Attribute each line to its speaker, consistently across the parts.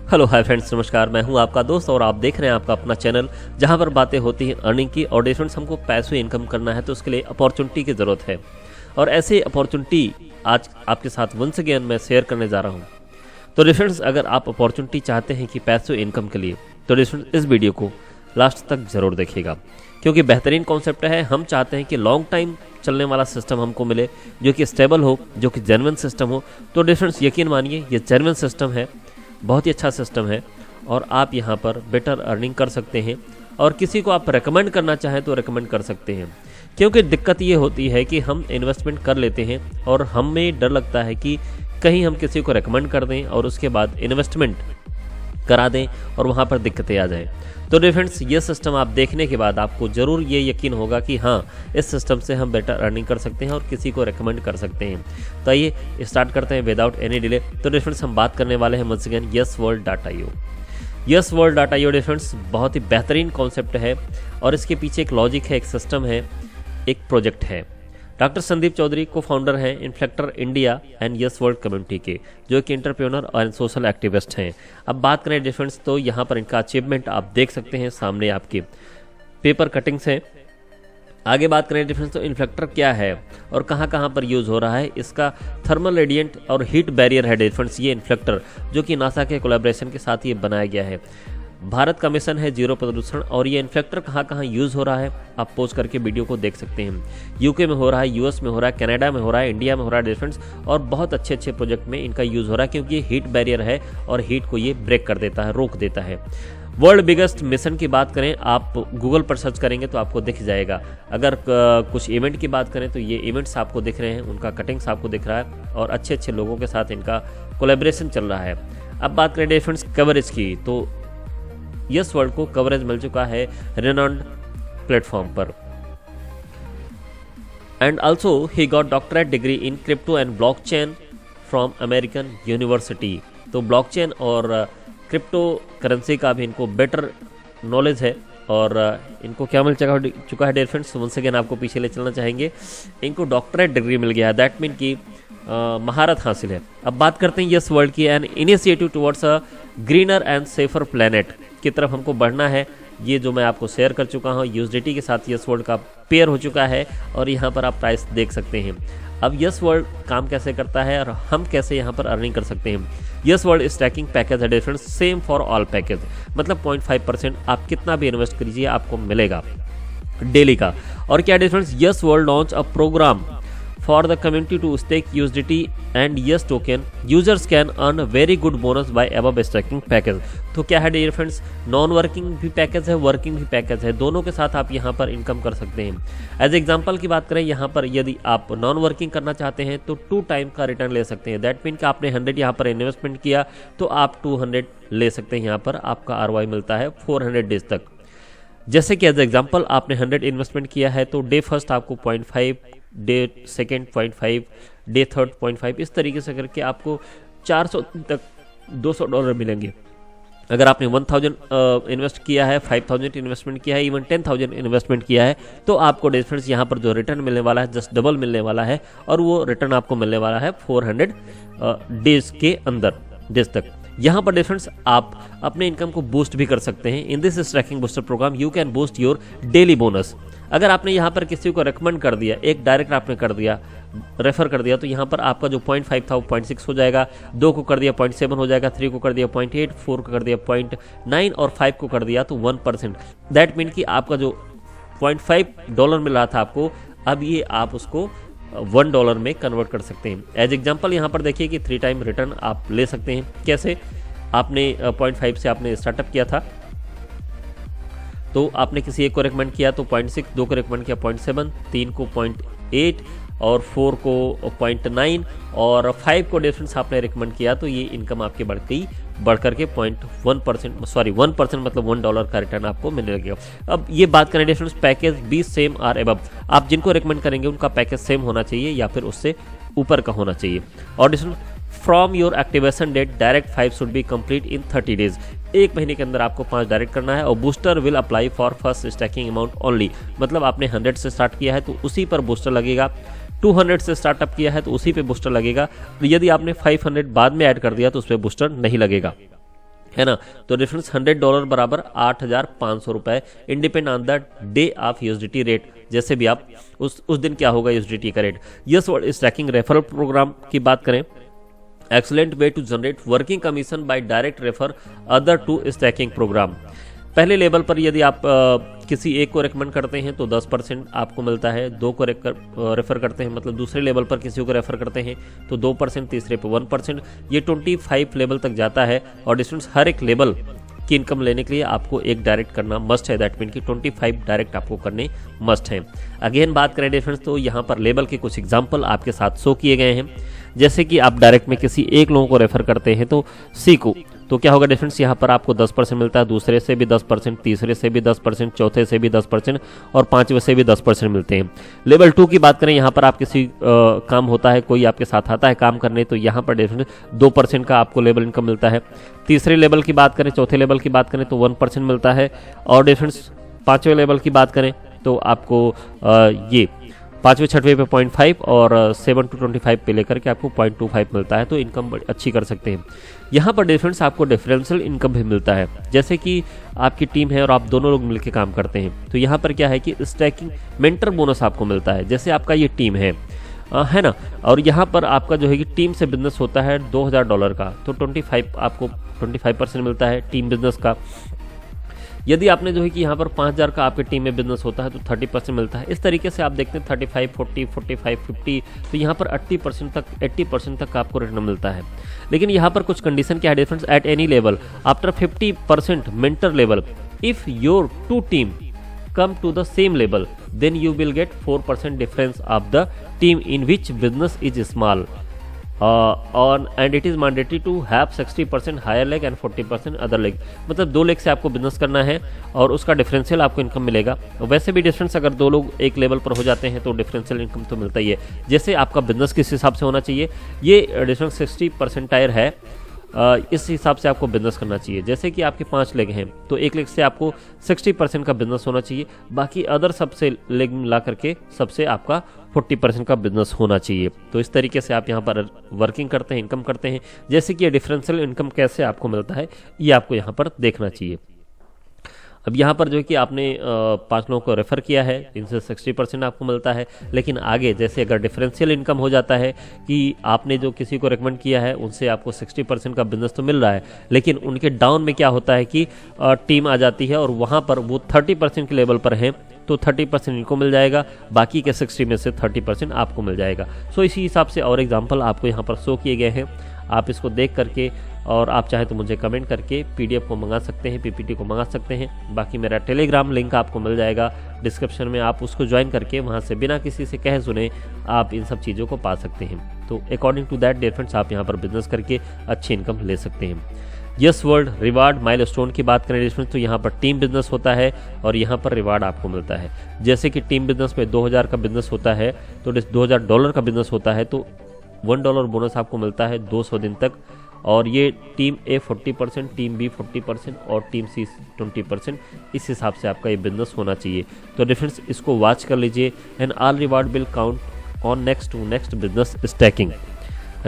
Speaker 1: Hello hi friends, नमस्कार। मैं हूं आपका दोस्त और आप देख रहे हैं आपका अपना चैनल जहां पर बातें होती हैं अर्निंग की। और फ्रेंड्स, हमको पैसे इनकम करना है तो उसके लिए अपॉर्चुनिटी की ज़रूरत है और ऐसे अपॉर्चुनिटी आज आपके साथ वंस अगेन मैं शेयर करने जा रहा हूं। तो फ्रेंड्स, अगर आप अपॉर्चुनिटी चाहते हैं कि पैसे इनकम के लिए तो फ्रेंड्स इस वीडियो को लास्ट तक ज़रूर देखिएगा, क्योंकि बेहतरीन कॉन्सेप्ट है। हम चाहते हैं कि लॉन्ग टाइम चलने वाला सिस्टम हमको मिले, जो कि स्टेबल हो, जो कि जेन्युइन सिस्टम हो। तो फ्रेंड्स यकीन मानिए ये जेन्युइन सिस्टम है, बहुत ही अच्छा सिस्टम है और आप यहाँ पर बेटर अर्निंग कर सकते हैं। और किसी को आप रेकमेंड करना चाहें तो रेकमेंड कर सकते हैं, क्योंकि दिक्कत ये होती है कि हम इन्वेस्टमेंट कर लेते हैं और हमें डर लगता है कि कहीं हम किसी को रेकमेंड कर दें और उसके बाद इन्वेस्टमेंट करा दें और वहाँ पर दिक्कतें आ जाएं। तो फ्रेंड्स ये सिस्टम आप देखने के बाद आपको ज़रूर ये यकीन होगा कि हाँ, इस सिस्टम से हम बेटर अर्निंग कर सकते हैं और किसी को रेकमेंड कर सकते हैं। तो आइए स्टार्ट करते हैं विदाउट एनी डिले। तो फ्रेंड्स हम बात करने वाले हैं once again YesWorld.io। YesWorld.io friends बहुत ही बेहतरीन कॉन्सेप्ट है और इसके पीछे एक लॉजिक है, एक सिस्टम है, एक प्रोजेक्ट है। डॉक्टर संदीप चौधरी को फाउंडर हैं इन्फ्लेक्टर India and yes world community के, जो कि एंटरप्रेन्योर और सोशल एक्टिविस्ट हैं। अब बात करें डिफरेंस, तो यहाँ पर इनका अचीवमेंट आप देख सकते हैं सामने, आपके पेपर कटिंग्स हैं। आगे बात करें डिफरेंस, तो इन्फ्लेक्टर क्या है और कहाँ कहाँ पर यूज़ हो रहा है। इसका थर्मल रेडिएंट और हीट बैरियर है डिफरेंस ये इन्फ्लेक्टर, जो कि नासा के कोलैबोरेशन के साथ ये बनाया गया है। भारत का मिशन है जीरो प्रदूषण। और ये इन्फ्लेक्टर कहाँ कहाँ यूज़ हो रहा है आप पोज करके वीडियो को देख सकते हैं। यूके में हो रहा है, यूएस में हो रहा है, कनाडा में हो रहा है, इंडिया में हो रहा है डिफरेंस, और बहुत अच्छे अच्छे प्रोजेक्ट में इनका यूज़ हो रहा है, क्योंकि ये हीट बैरियर है और हीट को ये ब्रेक कर देता है, रोक देता है। वर्ल्ड बिगेस्ट मिशन की बात करें, आप गूगल पर सर्च करेंगे तो आपको दिख जाएगा। अगर कुछ इवेंट की बात करें तो ये इवेंट्स आपको दिख रहे हैं, उनका कटिंग्स आपको दिख रहा है और अच्छे अच्छे लोगों के साथ इनका कोलैबोरेशन चल रहा है। अब बात करें डिफरेंस कवरेज की, तो यस वर्ल्ड को कवरेज मिल चुका है रेनॉन्ड प्लेटफॉर्म पर। And also he got doctorate degree in crypto and blockchain from American university. तो ब्लॉकचेन और क्रिप्टो करेंसी का भी इनको बेटर नॉलेज है और इनको क्या मिल चुका है डियर फ्रेंड्स, वंस अगेन आपको पीछे ले चलना चाहेंगे। इनको डॉक्टरेट डिग्री मिल गया है, दैट मीन की महारत हासिल है। अब बात करते हैं यस वर्ल्ड की, an initiative towards a greener and safer planet की तरफ हमको बढ़ना है। ये जो मैं आपको शेयर कर चुका हूँ, यूएसडीटी के साथ यस वर्ल्ड का पेयर हो चुका है और यहाँ पर आप प्राइस देख सकते हैं। अब यस वर्ल्ड काम कैसे करता है और हम कैसे यहाँ पर अर्निंग कर सकते हैं। यस वर्ल्ड स्टैकिंग पैकेज है difference, same for all package, मतलब 0.5% आप कितना भी इन्वेस्ट कीजिए आपको मिलेगा डेली का। और क्या difference, yes world launch a program for the community to stake USDT and YES token. Users can earn a very good bonus by above stacking package. तो क्या है डियर फ्रेंड्स, नॉन वर्किंग भी package है, working भी package है, दोनों के साथ आप यहाँ पर इनकम कर सकते हैं। एज एग्जांपल की बात करें, यहाँ पर यदि आप नॉन वर्किंग करना चाहते हैं तो 2 टाइम का रिटर्न ले सकते हैं। दैट मीन कि आपने 100 यहाँ पर इन्वेस्टमेंट किया तो आप 200 ले सकते हैं। यहाँ पर आपका ROI मिलता है 400 डेज तक। जैसे कि एज एग्जांपल आपने 100 इन्वेस्टमेंट किया है तो डे फर्स्ट आपको 0.5, डे सेकेंड 0.5, डे थर्ड 0.5, इस तरीके से करके आपको 400 तक $200 मिलेंगे। अगर आपने 1000 इन्वेस्ट किया है, 5000 इन्वेस्टमेंट किया है, इवन 10,000 इन्वेस्टमेंट किया है, तो आपको डिफरेंस यहाँ पर जो रिटर्न मिलने वाला है जस्ट डबल मिलने वाला है और वो रिटर्न आपको मिलने वाला है 400 डेज के अंदर, डेज तक। यहाँ पर डिफरेंस आप अपने इनकम को बूस्ट भी कर सकते हैं। In this staking booster program you can boost your daily bonus. अगर आपने यहाँ पर किसी को रेकमेंड कर दिया, एक डायरेक्ट आपने कर दिया, रेफर कर दिया, तो यहाँ पर आपका जो 0.5 था वो 0.6 हो जाएगा, 2 को कर दिया 0.7 हो जाएगा, 3 को कर दिया 0.8, 4 को कर दिया 0.9 और 5 को कर दिया तो 1%। दैट मीन कि आपका जो $0.5 मिल रहा था आपको, अब ये आप उसको $1 में कन्वर्ट कर सकते हैं। एज एग्जांपल यहाँ पर देखिए कि 3 टाइम रिटर्न आप ले सकते हैं। कैसे, आपने 0.5 से आपने स्टार्टअप किया था तो आपने किसी एक को रेकमेंड किया तो 0.6, 2 को रेकमेंड किया 0.7, 3 को 0.8 और 4 को 0.9 और 5 को डिफरेंस आपने रेकमेंड किया, तो ये इनकम आपकी बढ़ करके 1% मतलब $1 का रिटर्न आपको मिलने लगेगा। अब ये बात करें difference package be same or above, आप जिनको रेकमेंड करेंगे उनका पैकेज सेम होना चाहिए या फिर उससे ऊपर का होना चाहिए। और difference from your activation date direct 5 should be complete in 30 days, 1 महीने के अंदर आपको 5 डायरेक्ट करना है। और booster will apply for first stacking amount only, मतलब आपने 100 से स्टार्ट किया है तो उसी पर बूस्टर लगेगा। 200 से स्टार्टअप किया है तो उसी पे बूस्टर लगेगा। यदि आपने 500 बाद में ऐड कर दिया तो उस पर बूस्टर नहीं लगेगा। है ना। तो डिफरेंस $100 बराबर 8,500 रुपए in depend on the day of USDT rate. जैसे भी आप उस दिन क्या होगा यूएसडीटी का रेट। Yes world staking referral program की बात करें, excellent way to generate working commission by direct refer other to staking program. पहले लेवल पर यदि आप किसी एक को रेकमेंड करते हैं तो 10% आपको मिलता है, दो को रेफर करते हैं मतलब दूसरे लेवल पर किसी को रेफर करते हैं तो 2%, तीसरे पे 1%, ये 25 लेवल तक जाता है। और डिस्टेंस हर एक लेवल की इनकम लेने के लिए आपको एक डायरेक्ट करना मस्ट है, दैट मीन कि 25 डायरेक्ट आपको करने मस्ट है। अगेन बात करें डिफरेंस तो यहाँ पर लेवल के कुछ एग्जाम्पल आपके साथ शो किए गए हैं। जैसे कि आप डायरेक्ट में किसी एक लोगों को रेफर करते हैं तो सी को, तो क्या होगा डिफरेंस, यहाँ पर आपको 10% मिलता है, दूसरे से भी 10%, तीसरे से भी 10%, चौथे से भी 10% और पांचवें से भी 10% मिलते हैं। लेवल 2 की बात करें, यहाँ पर आप किसी काम होता है, कोई आपके साथ आता है काम करने, तो यहाँ पर डिफरेंस 2% का आपको लेवल इनकम मिलता है। तीसरे लेवल की बात करें, चौथे लेवल की बात करें तो 1% मिलता है। और डिफरेंस पांचवें लेवल की बात करें तो आपको ये पाँचवें छठवें पे 0.5 और 7 to 25 पे लेकर के आपको 0.25 मिलता है, तो इनकम बड़ी अच्छी कर सकते हैं। यहाँ पर डिफरेंस आपको डिफरेंशियल इनकम भी मिलता है। जैसे कि आपकी टीम है और आप दोनों लोग मिलकर काम करते हैं, तो यहाँ पर क्या है कि स्टैकिंग मेंटर बोनस आपको मिलता है। जैसे आपका ये टीम है ना, और यहाँ पर आपका जो है कि टीम से बिजनेस होता है $2,000 का, तो 25% मिलता है टीम बिजनेस का। यदि आपने जो है कि यहाँ पर 5,000 का आपके टीम में बिजनेस होता है तो 30% मिलता है। इस तरीके से आप देखते हैं 35, 40, 45, 50, तो यहाँ पर 80% तक आपको रिटर्न मिलता है। लेकिन यहाँ पर कुछ कंडीशन क्या है difference, at any level after 50% mentor level if your two team come to the same level then you will get 4% difference of the team in which business is small and it is mandatory to have 60% higher leg and 40% other leg। मतलब 2 leg से आपको business करना है और उसका differential आपको income मिलेगा। वैसे भी डिफरेंस अगर 2 लोग एक लेवल पर हो जाते हैं तो डिफरेंशियल इनकम तो मिलता ही है। जैसे आपका बिजनेस किस हिसाब से होना चाहिए, ये डिफरेंस 60% है, इस हिसाब से आपको बिजनेस करना चाहिए। जैसे कि आपके 5 लेग हैं तो एक लेग से आपको 60% का बिजनेस होना चाहिए, बाकी अदर सबसे लेग मिला करके सबसे आपका 40% का बिजनेस होना चाहिए। तो इस तरीके से आप यहाँ पर वर्किंग करते हैं, इनकम करते हैं। जैसे कि ये डिफरेंशियल इनकम कैसे आपको मिलता है ये आपको यहाँ पर देखना चाहिए। अब यहाँ पर जो है कि आपने 5 लोगों को रेफ़र किया है, इनसे 60% आपको मिलता है। लेकिन आगे जैसे अगर डिफरेंशियल इनकम हो जाता है कि आपने जो किसी को रेकमेंड किया है उनसे आपको 60% का बिजनेस तो मिल रहा है, लेकिन उनके डाउन में क्या होता है कि टीम आ जाती है और वहाँ पर वो 30% के लेवल पर हैं, तो 30% इनको मिल जाएगा, बाकी के 60 में से 30% आपको मिल जाएगा। सो इसी हिसाब से और एग्जाम्पल आपको यहाँ पर शो किए गए हैं। आप इसको देख करके और आप चाहे तो मुझे कमेंट करके PDF को मंगा सकते हैं, PPT को मंगा सकते हैं। बाकी मेरा टेलीग्राम लिंक आपको मिल जाएगा डिस्क्रिप्शन में, आप उसको ज्वाइन करके वहाँ से बिना किसी से कहे सुने आप इन सब चीज़ों को पा सकते हैं। तो according to that dear friends आप यहाँ पर बिजनेस करके अच्छी इनकम ले सकते हैं। यस वर्ल्ड रिवार्ड माइलस्टोन की बात करें डिफरेंस तो यहाँ पर टीम बिजनेस होता है और यहाँ पर रिवार्ड आपको मिलता है। जैसे कि टीम बिजनेस में 2,000 का बिजनेस होता है तो $2,000 का बिजनेस होता है तो $1 बोनस आपको मिलता है 200 दिन तक। और ये टीम A 40%, टीम B 40% और टीम C 20%, इस हिसाब से आपका ये बिजनेस होना चाहिए। तो डिफरेंस इसको वॉच कर लीजिए। And all reward will count on next business stacking.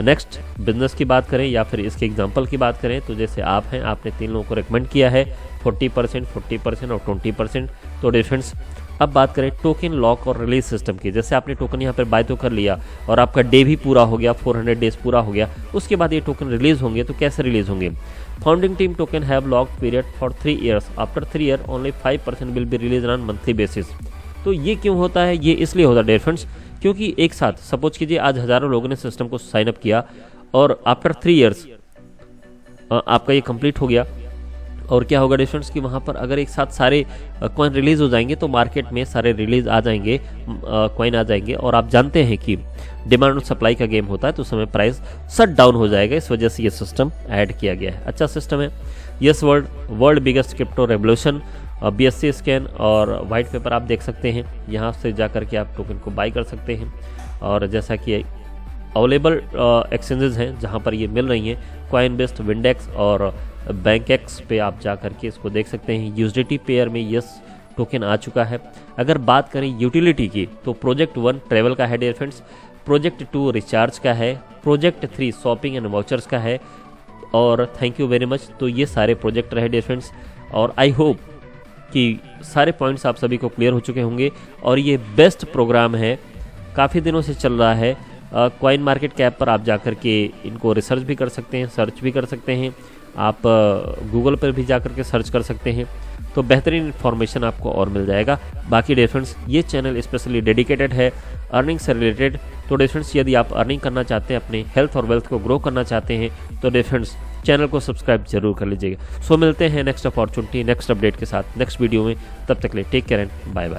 Speaker 1: Next business की बात करें या फिर इसके एग्जांपल की बात करें तो जैसे आप हैं, आपने 3 लोगों को रेकमेंड किया है 40%, 40% और 20%। तो डिफरेंस अब बात करें टोकन लॉक और रिलीज सिस्टम की। जैसे आपने टोकन यहाँ पर बाय तो कर लिया और आपका डे भी पूरा हो गया, 400 डेज पूरा हो गया, उसके बाद ये टोकन रिलीज होंगे। तो कैसे रिलीज होंगे, founding team token have locked period for 3 years, after 3 year only 5% will be release on monthly basis. तो ये क्यों होता है, ये इसलिए होता है डियर फ्रेंड्स क्योंकि एक साथ सपोज कीजिए आज हज़ारों लोगों ने सिस्टम को साइन अप किया और आफ्टर 3 years आपका ये कंप्लीट हो गया। और क्या होगा डिफरेंस कि वहाँ पर अगर एक साथ सारे कॉइन रिलीज़ हो जाएंगे तो मार्केट में सारे रिलीज़ आ जाएंगे, कॉइन आ जाएंगे। और आप जानते हैं कि डिमांड और सप्लाई का गेम होता है तो समय प्राइस शट डाउन हो जाएगा। इस वजह से ये सिस्टम ऐड किया गया है, अच्छा सिस्टम है। Yes world biggest crypto revolution BSC scan और वाइट पेपर आप देख सकते हैं, यहाँ से जा कर के आप टोकन को बाई कर सकते हैं। और जैसा कि अवेलेबल एक्सचेंजेस हैं जहाँ पर ये मिल रही हैं, कॉइनबेस्ट, विंडेक्स और बैंकेक्स पे आप जा करके इसको देख सकते हैं। USDT पेयर में यस टोकन आ चुका है। अगर बात करें यूटिलिटी की तो प्रोजेक्ट 1 ट्रेवल का है डियर फ्रेंड्स, प्रोजेक्ट 2 रिचार्ज का है, प्रोजेक्ट 3 शॉपिंग एंड वाउचर्स का है, और थैंक यू वेरी मच। तो ये सारे प्रोजेक्ट रहे डियर फ्रेंड्स, और आई होप कि सारे पॉइंट्स आप सभी को क्लियर हो चुके होंगे। और ये बेस्ट प्रोग्राम है, काफ़ी दिनों से चल रहा है। कॉइन मार्केट कैप पर आप जाकर के इनको रिसर्च भी कर सकते हैं, सर्च भी कर सकते हैं, आप गूगल पर भी जाकर के सर्च कर सकते हैं, तो बेहतरीन इन्फॉर्मेशन आपको और मिल जाएगा। बाकी डियर फ्रेंड्स ये चैनल स्पेशली डेडिकेटेड है अर्निंग से रिलेटेड। तो डियर फ्रेंड्स यदि आप अर्निंग करना चाहते हैं, अपने हेल्थ और वेल्थ को ग्रो करना चाहते हैं, तो डियर फ्रेंड्स चैनल को सब्सक्राइब जरूर कर लीजिएगा। सो मिलते हैं नेक्स्ट अपॉर्चुनिटी, नेक्स्ट अपडेट के साथ नेक्स्ट वीडियो में। तब तक के लिए take care and bye bye.